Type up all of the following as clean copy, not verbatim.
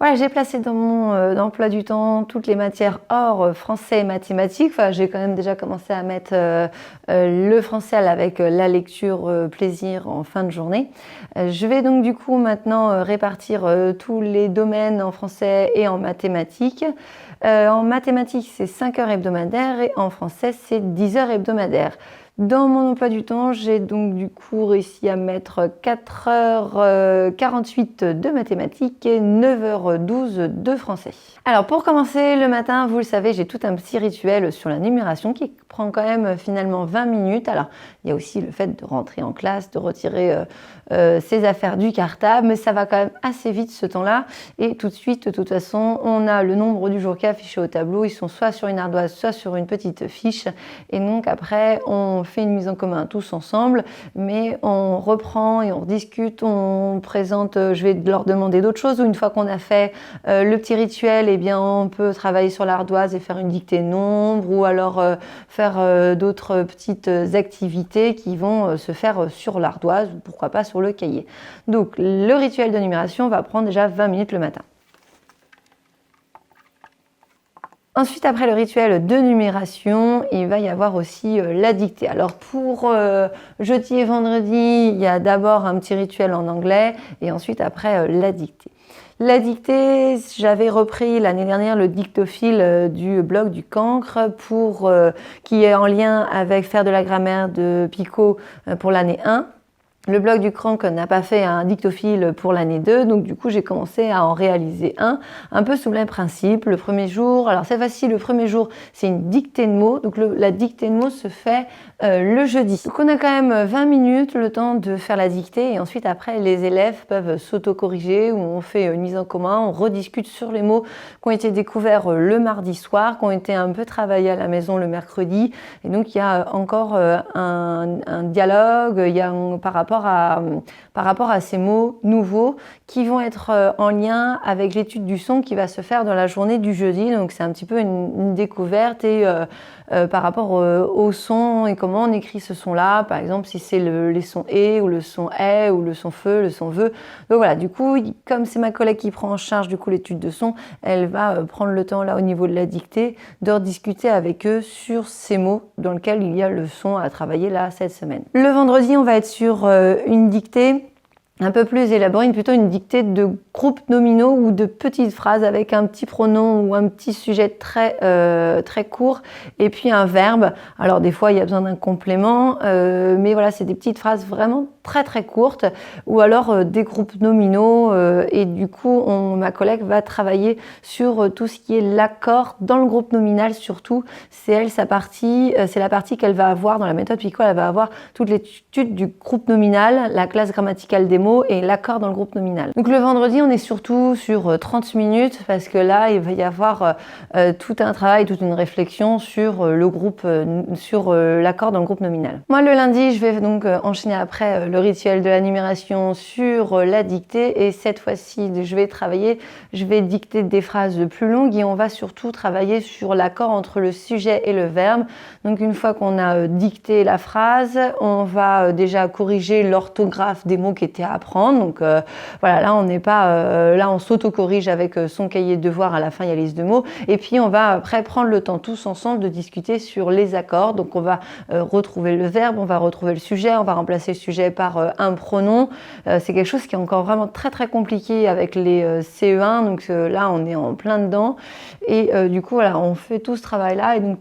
Voilà, j'ai placé dans mon emploi du temps toutes les matières hors français et mathématiques. Enfin, j'ai quand même déjà commencé à mettre le français avec la lecture plaisir en fin de journée. Je vais donc du coup maintenant répartir tous les domaines en français et en mathématiques. En mathématiques, c'est 5 heures hebdomadaires et en français, c'est 10 heures hebdomadaires. Dans mon emploi du temps, j'ai donc du coup réussi à mettre 4h48 de mathématiques et 9h12 de français. Alors pour commencer le matin, vous le savez, j'ai tout un petit rituel sur la numération qui prend quand même finalement 20 minutes. Alors il y a aussi le fait de rentrer en classe, de retirer ses affaires du cartable, mais ça va quand même assez vite ce temps-là. Et tout de suite, de toute façon, on a le nombre du jour qui est affiché au tableau. Ils sont soit sur une ardoise, soit sur une petite fiche. Et donc après, on fait une mise en commun tous ensemble, mais on reprend et on discute, on présente, je vais leur demander d'autres choses, ou une fois qu'on a fait le petit rituel, eh bien on peut travailler sur l'ardoise et faire une dictée de nombres, ou alors faire d'autres petites activités qui vont se faire sur l'ardoise, ou pourquoi pas sur le cahier. Donc le rituel de numération va prendre déjà 20 minutes le matin. Ensuite, après le rituel de numération, il va y avoir aussi la dictée. Alors pour jeudi et vendredi, il y a d'abord un petit rituel en anglais et ensuite après la dictée. La dictée, j'avais repris l'année dernière le dictophile du blog du Cancre qui est en lien avec faire de la grammaire de Pico pour l'année 1. Le blog du Cancre n'a pas fait un dictophile pour l'année 2, donc du coup j'ai commencé à en réaliser un peu sous le même principe. Le premier jour, alors cette fois-ci le premier jour c'est une dictée de mots, donc la dictée de mots se fait le jeudi. Donc on a quand même 20 minutes le temps de faire la dictée et ensuite après les élèves peuvent s'auto-corriger ou on fait une mise en commun, on rediscute sur les mots qui ont été découverts le mardi soir, qui ont été un peu travaillés à la maison le mercredi et donc il y a encore un dialogue, il y a par rapport à ces mots nouveaux qui vont être en lien avec l'étude du son qui va se faire dans la journée du jeudi. Donc c'est un petit peu une découverte et par rapport au son et comment on écrit ce son-là. Par exemple, si c'est les sons et ou le son est ou le son feu, le son veut. Donc voilà, du coup, comme c'est ma collègue qui prend en charge du coup l'étude de son, elle va prendre le temps là au niveau de la dictée de rediscuter avec eux sur ces mots dans lesquels il y a le son à travailler là cette semaine. Le vendredi, on va être sur une dictée un peu plus élaborée, plutôt une dictée de groupes nominaux ou de petites phrases avec un petit pronom ou un petit sujet très court et puis un verbe. Alors des fois il y a besoin d'un complément, mais voilà, c'est des petites phrases vraiment très courtes ou alors des groupes nominaux et du coup ma collègue va travailler sur tout ce qui est l'accord dans le groupe nominal surtout. C'est la partie qu'elle va avoir dans la méthode Pico, elle va avoir toute l'étude du groupe nominal, la classe grammaticale des mots et l'accord dans le groupe nominal. Donc le vendredi, on est surtout sur 30 minutes parce que là, il va y avoir tout un travail, toute une réflexion sur l'accord dans le groupe nominal. Moi, le lundi, je vais donc enchaîner après le rituel de la numération sur la dictée et cette fois-ci, je vais dicter des phrases plus longues et on va surtout travailler sur l'accord entre le sujet et le verbe. Donc une fois qu'on a dicté la phrase, on va déjà corriger l'orthographe des mots qui étaient à apprendre. Donc voilà, là on n'est pas là on s'auto-corrige avec son cahier de devoirs, à la fin il y a la liste de mots et puis on va après prendre le temps tous ensemble de discuter sur les accords. Donc on va retrouver le verbe, on va retrouver le sujet, on va remplacer le sujet par un pronom. C'est quelque chose qui est encore vraiment très compliqué avec les CE1, donc là on est en plein dedans et du coup voilà, on fait tout ce travail là et donc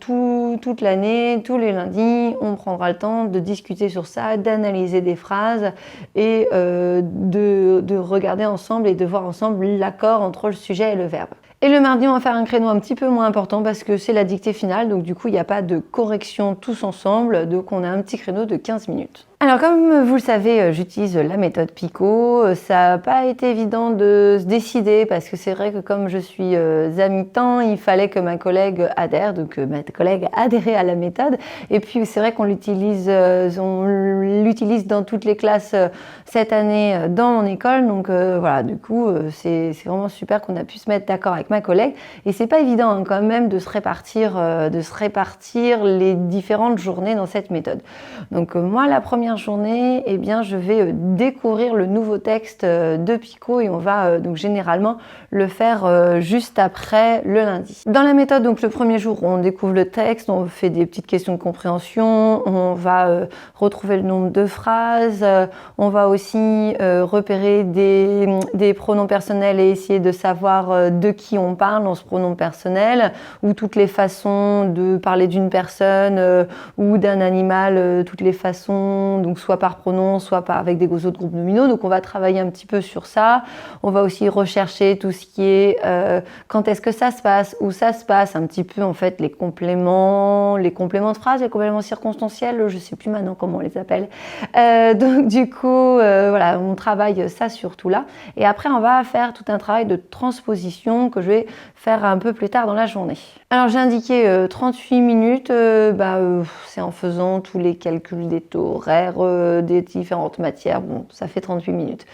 toute l'année, tous les lundis, on prendra le temps de discuter sur ça, d'analyser des phrases et de regarder ensemble et de voir ensemble l'accord entre le sujet et le verbe. Et le mardi, on va faire un créneau un petit peu moins important parce que c'est la dictée finale, donc du coup, il n'y a pas de correction tous ensemble, donc on a un petit créneau de 15 minutes. Alors comme vous le savez, j'utilise la méthode Pico. Ça n'a pas été évident de se décider parce que c'est vrai que comme je suis à mi-temps, il fallait que ma collègue adhère, donc ma collègue a adhéré à la méthode. Et puis c'est vrai qu'on l'utilise dans toutes les classes cette année dans mon école. Donc voilà, du coup c'est vraiment super qu'on a pu se mettre d'accord avec ma collègue. Et c'est pas évident hein, quand même de se répartir les différentes journées dans cette méthode. Donc moi la première première journée, eh bien, je vais découvrir le nouveau texte de Pico et on va donc généralement le faire juste après le lundi. Dans la méthode, donc le premier jour, on découvre le texte, on fait des petites questions de compréhension, on va retrouver le nombre de phrases, on va aussi repérer des pronoms personnels et essayer de savoir de qui on parle dans ce pronom personnel, ou toutes les façons de parler d'une personne ou d'un animal, toutes les façons, donc soit par pronom, soit avec des autres groupes nominaux. Donc on va travailler un petit peu sur ça. On va aussi rechercher tout ce qui est quand est-ce que ça se passe, où ça se passe, un petit peu en fait les compléments de phrases, les compléments circonstanciels, je sais plus maintenant comment on les appelle. Donc du coup, voilà, on travaille ça surtout là. Et après, on va faire tout un travail de transposition que je vais faire un peu plus tard dans la journée. Alors j'ai indiqué 38 minutes, c'est en faisant tous les calculs des taux horaires, des différentes matières, bon, ça fait 38 minutes.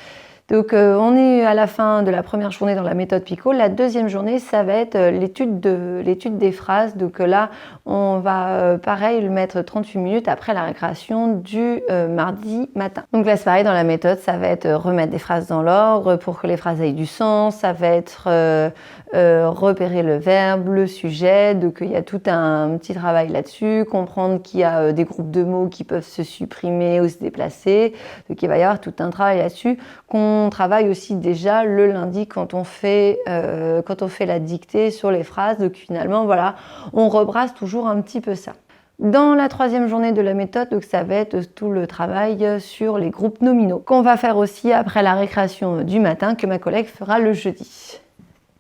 Donc on est à la fin de la première journée dans la méthode Pico. La deuxième journée, ça va être l'étude des phrases. Donc là, on va pareil le mettre 38 minutes après la récréation du mardi matin. Donc là, c'est pareil dans la méthode, ça va être remettre des phrases dans l'ordre pour que les phrases aient du sens. Ça va être repérer le verbe, le sujet. Donc il y a tout un petit travail là-dessus. Comprendre qu'il y a des groupes de mots qui peuvent se supprimer ou se déplacer. Donc il va y avoir tout un travail là-dessus qu'on travaille aussi déjà le lundi quand on fait la dictée sur les phrases. Donc finalement, voilà, on rebrasse toujours un petit peu ça. Dans la troisième journée de la méthode, donc ça va être tout le travail sur les groupes nominaux qu'on va faire aussi après la récréation du matin que ma collègue fera le jeudi.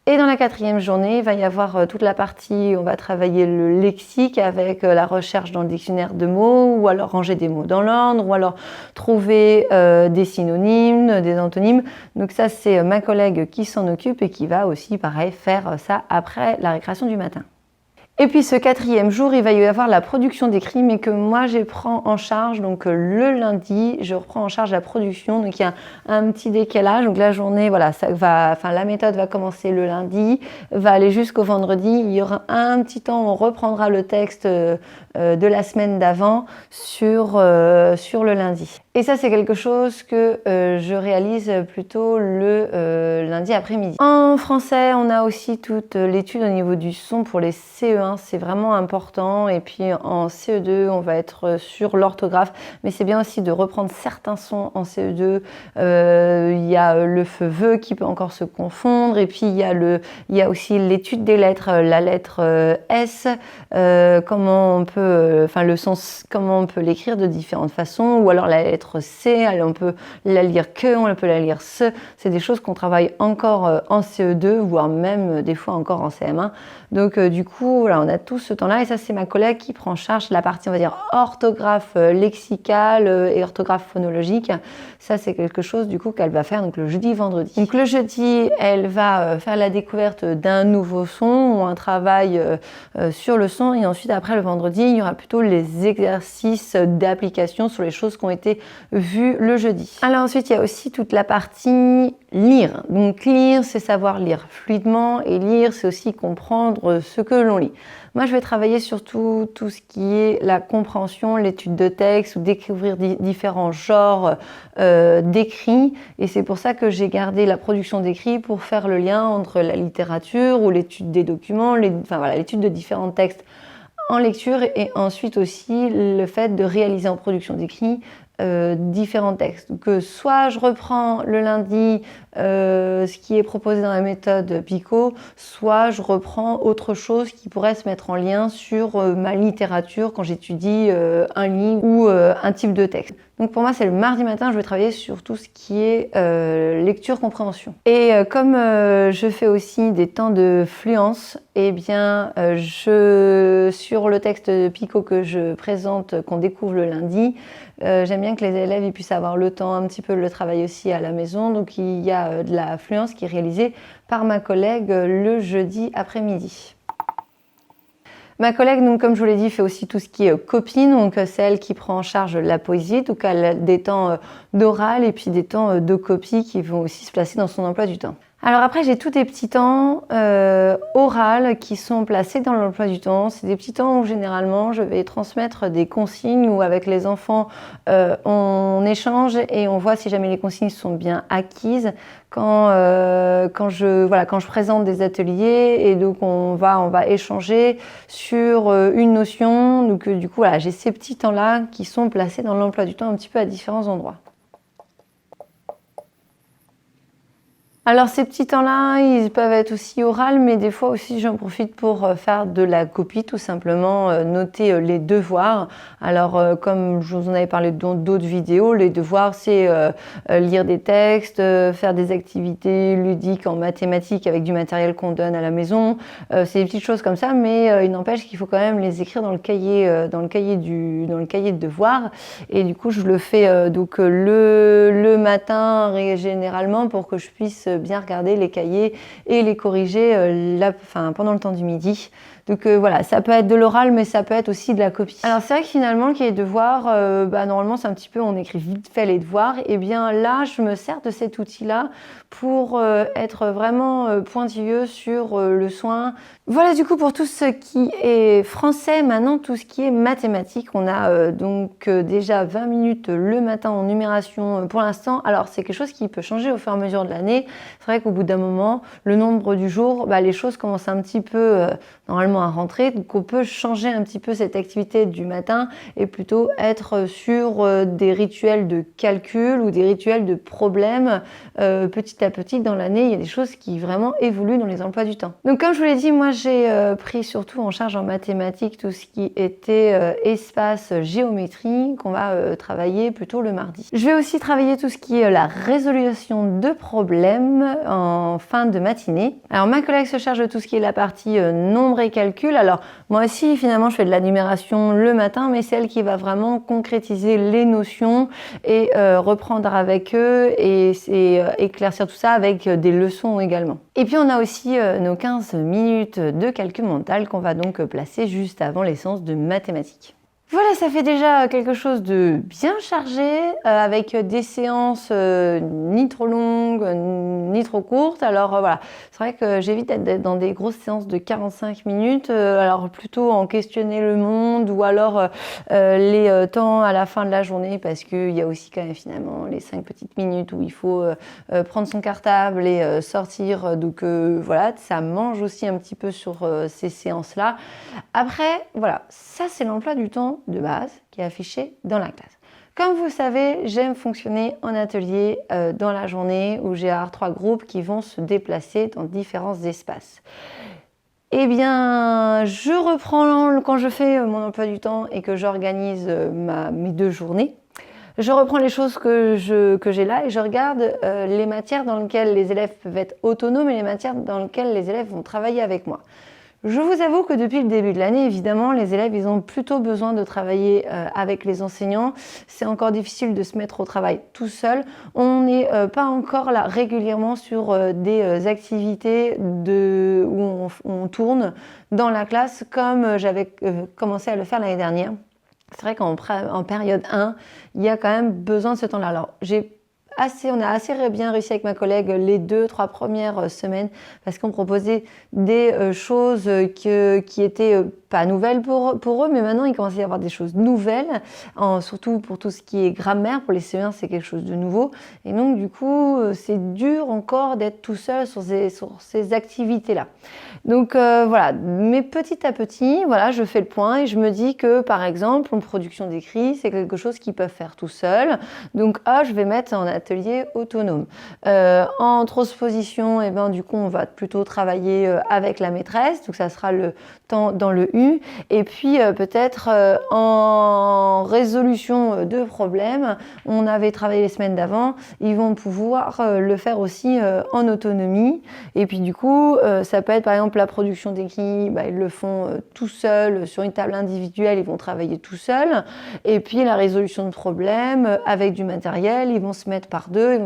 Et dans la quatrième journée, il va y avoir toute la partie, on va travailler le lexique avec la recherche dans le dictionnaire de mots, ou alors ranger des mots dans l'ordre, ou alors trouver des synonymes, des antonymes. Donc ça, c'est ma collègue qui s'en occupe et qui va aussi, pareil, faire ça après la récréation du matin. Et puis ce quatrième jour, il va y avoir la production d'écrit, mais que moi je prends en charge. Donc le lundi, je reprends en charge la production. Donc il y a un petit décalage. Donc la journée, voilà, la méthode va commencer le lundi, va aller jusqu'au vendredi. Il y aura un petit temps où on reprendra le texte de la semaine d'avant sur le lundi. Et ça, c'est quelque chose que je réalise plutôt le lundi après-midi. En français, on a aussi toute l'étude au niveau du son pour les CE1. C'est vraiment important. Et puis en CE2, on va être sur l'orthographe. Mais c'est bien aussi de reprendre certains sons en CE2. Il y a le feu qui peut encore se confondre. Et puis il y a aussi l'étude des lettres. La lettre S, comment on peut l'écrire de différentes façons. Ou alors la lettre C, on peut la lire que, on peut la lire ce. C'est des choses qu'on travaille encore en CE2, voire même des fois encore en CM1. Donc du coup, voilà, on a tout ce temps-là. Et ça, c'est ma collègue qui prend en charge la partie, on va dire, orthographe lexicale et orthographe phonologique. Ça, c'est quelque chose du coup qu'elle va faire donc le jeudi, vendredi. Donc le jeudi, elle va faire la découverte d'un nouveau son ou un travail sur le son. Et ensuite, après le vendredi, il y aura plutôt les exercices d'application sur les choses qui ont été vues le jeudi. Alors ensuite, il y a aussi toute la partie lire. Donc lire, c'est savoir lire fluidement, et lire, c'est aussi comprendre ce que l'on lit. Moi, je vais travailler surtout tout ce qui est la compréhension, l'étude de texte, ou découvrir différents genres d'écrits. Et c'est pour ça que j'ai gardé la production d'écrits pour faire le lien entre la littérature ou l'étude des documents, l'étude de différents textes en lecture, et ensuite aussi le fait de réaliser en production d'écrit différents textes. Donc soit je reprends le lundi ce qui est proposé dans la méthode Pico, soit je reprends autre chose qui pourrait se mettre en lien sur ma littérature quand j'étudie un livre ou un type de texte. Donc pour moi, c'est le mardi matin, je vais travailler sur tout ce qui est lecture-compréhension. Et comme je fais aussi des temps de fluence, eh bien, sur le texte de Pico que je présente, qu'on découvre le lundi, j'aime bien que les élèves puissent avoir le temps un petit peu de le travailler aussi à la maison. Donc il y a de la fluence qui est réalisée par ma collègue le jeudi après-midi. Ma collègue, donc, comme je vous l'ai dit, fait aussi tout ce qui est copie, donc c'est elle qui prend en charge la poésie, donc elle a des temps d'oral et puis des temps de copie qui vont aussi se placer dans son emploi du temps. Alors après, j'ai tous des petits temps oraux qui sont placés dans l'emploi du temps. C'est des petits temps où généralement je vais transmettre des consignes où avec les enfants on échange et on voit si jamais les consignes sont bien acquises. Quand je présente des ateliers et donc on va échanger sur une notion. Donc du coup, voilà, j'ai ces petits temps-là qui sont placés dans l'emploi du temps un petit peu à différents endroits. Alors ces petits temps-là, ils peuvent être aussi oraux, mais des fois aussi j'en profite pour faire de la copie, tout simplement noter les devoirs. Alors comme je vous en avais parlé dans d'autres vidéos, les devoirs c'est lire des textes, faire des activités ludiques en mathématiques avec du matériel qu'on donne à la maison. C'est des petites choses comme ça, mais il n'empêche qu'il faut quand même les écrire dans le cahier de devoirs. Et du coup je le fais le matin généralement pour que je puisse bien regarder les cahiers et les corriger pendant le temps du midi. Donc voilà, ça peut être de l'oral, mais ça peut être aussi de la copie. Alors c'est vrai que finalement, le cahier de devoirs, normalement c'est un petit peu, on écrit vite fait les devoirs. Et bien là, je me sers de cet outil-là pour être vraiment pointilleux sur le soin. Voilà du coup pour tout ce qui est français. Maintenant, tout ce qui est mathématiques, on a déjà 20 minutes le matin en numération pour l'instant. Alors c'est quelque chose qui peut changer au fur et à mesure de l'année. C'est vrai qu'au bout d'un moment, le nombre du jour, les choses commencent un petit peu normalement à rentrer. Donc on peut changer un petit peu cette activité du matin et plutôt être sur des rituels de calcul ou des rituels de problèmes. Petit à petit dans l'année, il y a des choses qui vraiment évoluent dans les emplois du temps. Donc comme je vous l'ai dit, moi j'ai pris surtout en charge en mathématiques tout ce qui était espace géométrie qu'on va travailler plutôt le mardi. Je vais aussi travailler tout ce qui est la résolution de problèmes en fin de matinée. Alors ma collègue se charge de tout ce qui est la partie nombre et calcul. Alors moi aussi finalement je fais de la numération le matin, mais c'est elle qui va vraiment concrétiser les notions et reprendre avec eux et éclaircir tout ça avec des leçons également. Et puis on a aussi nos 15 minutes de calcul mental qu'on va donc placer juste avant les séances de mathématiques. Voilà, ça fait déjà quelque chose de bien chargé, avec des séances ni trop longues, ni trop courtes. Alors voilà, c'est vrai que j'évite d'être dans des grosses séances de 45 minutes, alors plutôt en questionner le monde ou alors les temps à la fin de la journée, parce qu'il y a aussi quand même finalement les 5 petites minutes où il faut prendre son cartable et sortir. Donc voilà, ça mange aussi un petit peu sur ces séances-là. Après, voilà, ça c'est l'emploi du temps de base qui est affiché dans la classe. Comme vous le savez, j'aime fonctionner en atelier dans la journée où j'ai 3 groupes qui vont se déplacer dans différents espaces. Eh bien, je reprends quand je fais mon emploi du temps et que j'organise mes 2 journées. Je reprends les choses que j'ai là et je regarde les matières dans lesquelles les élèves peuvent être autonomes et les matières dans lesquelles les élèves vont travailler avec moi. Je vous avoue que depuis le début de l'année, évidemment, les élèves, ils ont plutôt besoin de travailler avec les enseignants. C'est encore difficile de se mettre au travail tout seul. On n'est pas encore là régulièrement sur des activités où on tourne dans la classe comme j'avais commencé à le faire l'année dernière. C'est vrai qu'en période 1, il y a quand même besoin de ce temps-là. Alors, on a assez bien réussi avec ma collègue les 2-3 premières semaines parce qu'on proposait des choses qui étaient pas nouvelles pour eux, mais maintenant il commence à y avoir des choses nouvelles, surtout pour tout ce qui est grammaire. Pour les CE1, c'est quelque chose de nouveau. Et donc du coup, c'est dur encore d'être tout seul sur ces activités-là. Donc voilà, mais petit à petit, voilà, je fais le point et je me dis que par exemple, en production d'écrit, c'est quelque chose qu'ils peuvent faire tout seuls. Donc je vais mettre en atelier autonome. En transposition, et ben, du coup, on va plutôt travailler avec la maîtresse, donc ça sera le temps dans le U. Et puis peut-être en résolution de problèmes, on avait travaillé les semaines d'avant, ils vont pouvoir le faire aussi en autonomie. Et puis du coup, ça peut être par exemple la production d'écrit, ils le font tout seuls sur une table individuelle, ils vont travailler tout seuls. Et puis la résolution de problèmes avec du matériel, ils vont se mettre par deux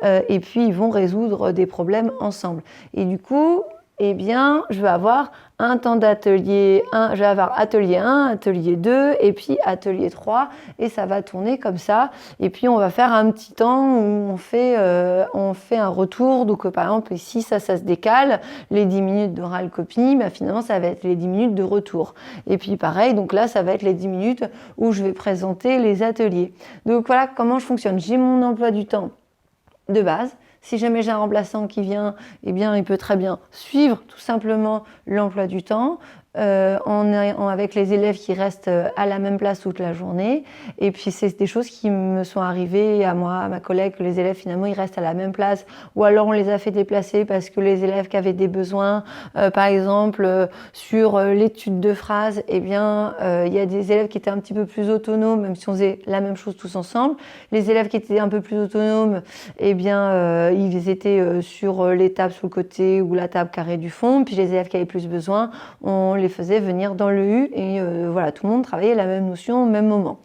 et puis ils vont résoudre des problèmes ensemble. Et du coup, eh bien, je vais avoir un temps d'atelier 1, je vais avoir atelier 1, atelier 2 et puis atelier 3 et ça va tourner comme ça. Et puis on va faire un petit temps où on fait un retour. Donc par exemple ici ça se décale, les 10 minutes d'oral copie, bah, finalement ça va être les 10 minutes de retour. Et puis pareil, donc là ça va être les 10 minutes où je vais présenter les ateliers. Donc voilà comment je fonctionne. J'ai mon emploi du temps de base. Si jamais j'ai un remplaçant qui vient, eh bien, il peut très bien suivre tout simplement l'emploi du temps avec les élèves qui restent à la même place toute la journée. Et puis, c'est des choses qui me sont arrivées à moi, à ma collègue, que les élèves, finalement, ils restent à la même place. Ou alors, on les a fait déplacer parce que les élèves qui avaient des besoins, par exemple, sur l'étude de phrases, eh bien, il y a des élèves qui étaient un petit peu plus autonomes, même si on faisait la même chose tous ensemble. Les élèves qui étaient un peu plus autonomes, eh bien, ils étaient sur les tables sur le côté ou la table carrée du fond. Puis les élèves qui avaient plus besoin, on les faisait venir dans le U et voilà, tout le monde travaillait la même notion au même moment.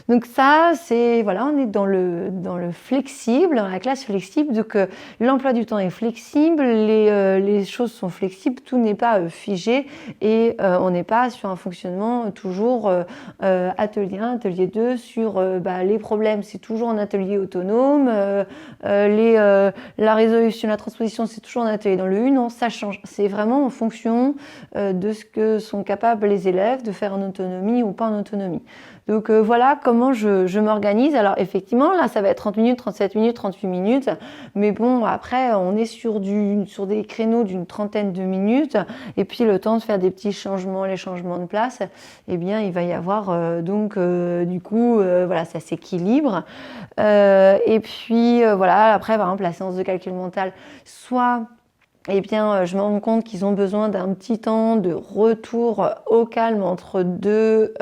Donc ça, c'est voilà, on est dans le flexible, dans la classe flexible. Donc l'emploi du temps est flexible, les choses sont flexibles, tout n'est pas figé et on n'est pas sur un fonctionnement toujours atelier 1, atelier 2 sur les problèmes, c'est toujours en atelier autonome, la résolution, la transposition, c'est toujours en atelier dans le U. Non, ça change. C'est vraiment en fonction de ce que sont capables les élèves de faire en autonomie ou pas en autonomie. Donc voilà comment je m'organise. Alors effectivement, là, ça va être 30 minutes, 37 minutes, 38 minutes. Mais bon, après, on est sur des créneaux d'une trentaine de minutes. Et puis, le temps de faire des petits changements, les changements de place, eh bien, il va y avoir du coup, voilà, ça s'équilibre. Et puis, voilà, après, par exemple, la séance de calcul mental, soit... eh bien, je me rends compte qu'ils ont besoin d'un petit temps de retour au calme entre deux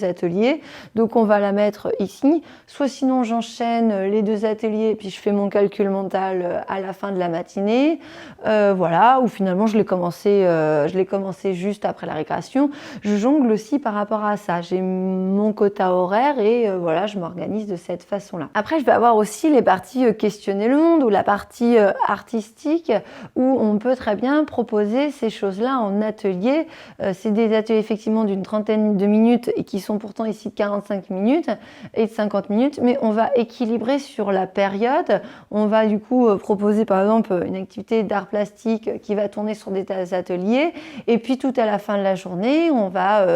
ateliers. Donc, on va la mettre ici. Soit sinon, j'enchaîne les 2 ateliers et puis je fais mon calcul mental à la fin de la matinée. Voilà, ou finalement, je l'ai commencé juste après la récréation. Je jongle aussi par rapport à ça. J'ai mon quota horaire et voilà, je m'organise de cette façon-là. Après, je vais avoir aussi les parties questionner le monde ou la partie artistique où on peut très bien proposer ces choses-là en atelier. C'est des ateliers effectivement d'une trentaine de minutes et qui sont pourtant ici de 45 minutes et de 50 minutes, mais on va équilibrer sur la période. On va du coup proposer par exemple une activité d'art plastique qui va tourner sur des ateliers et puis tout à la fin de la journée, on va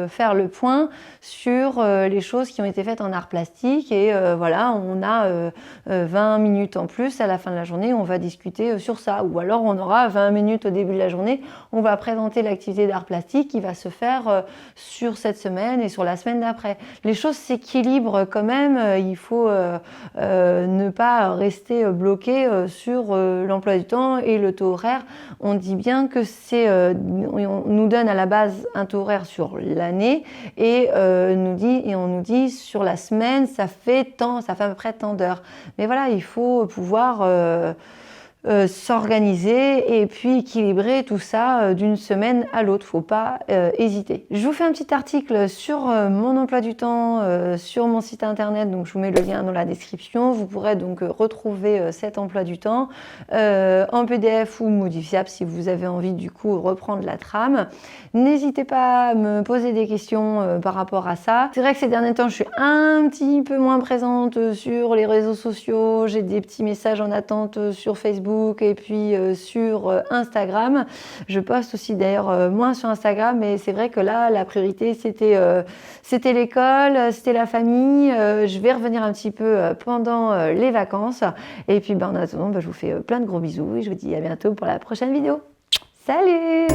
faire le point sur les choses qui ont été faites en art plastique et voilà, on a 20 minutes en plus à la fin de la journée, on va discuter sur ça. Ou alors on aura 20 minutes au début de la journée, on va présenter l'activité d'art plastique qui va se faire sur cette semaine et sur la semaine d'après. Les choses s'équilibrent quand même, il faut ne pas rester bloqué sur l'emploi du temps et le taux horaire. On dit bien que on nous donne à la base un taux horaire sur l'année et on nous dit sur la semaine ça fait à peu près tant d'heures. Mais voilà, il faut pouvoir s'organiser et puis équilibrer tout ça d'une semaine à l'autre. Faut pas hésiter. Je vous fais un petit article sur mon emploi du temps sur mon site internet, donc je vous mets le lien dans la description. Vous pourrez donc retrouver cet emploi du temps en PDF ou modifiable si vous avez envie du coup reprendre la trame. N'hésitez pas à me poser des questions par rapport à ça. C'est vrai que ces derniers temps, je suis un petit peu moins présente sur les réseaux sociaux. J'ai des petits messages en attente sur Facebook et puis sur Instagram. Je poste aussi d'ailleurs moins sur Instagram, mais c'est vrai que là, la priorité, c'était l'école, c'était la famille. Je vais revenir un petit peu pendant les vacances. Et puis en attendant, je vous fais plein de gros bisous et je vous dis à bientôt pour la prochaine vidéo. Salut!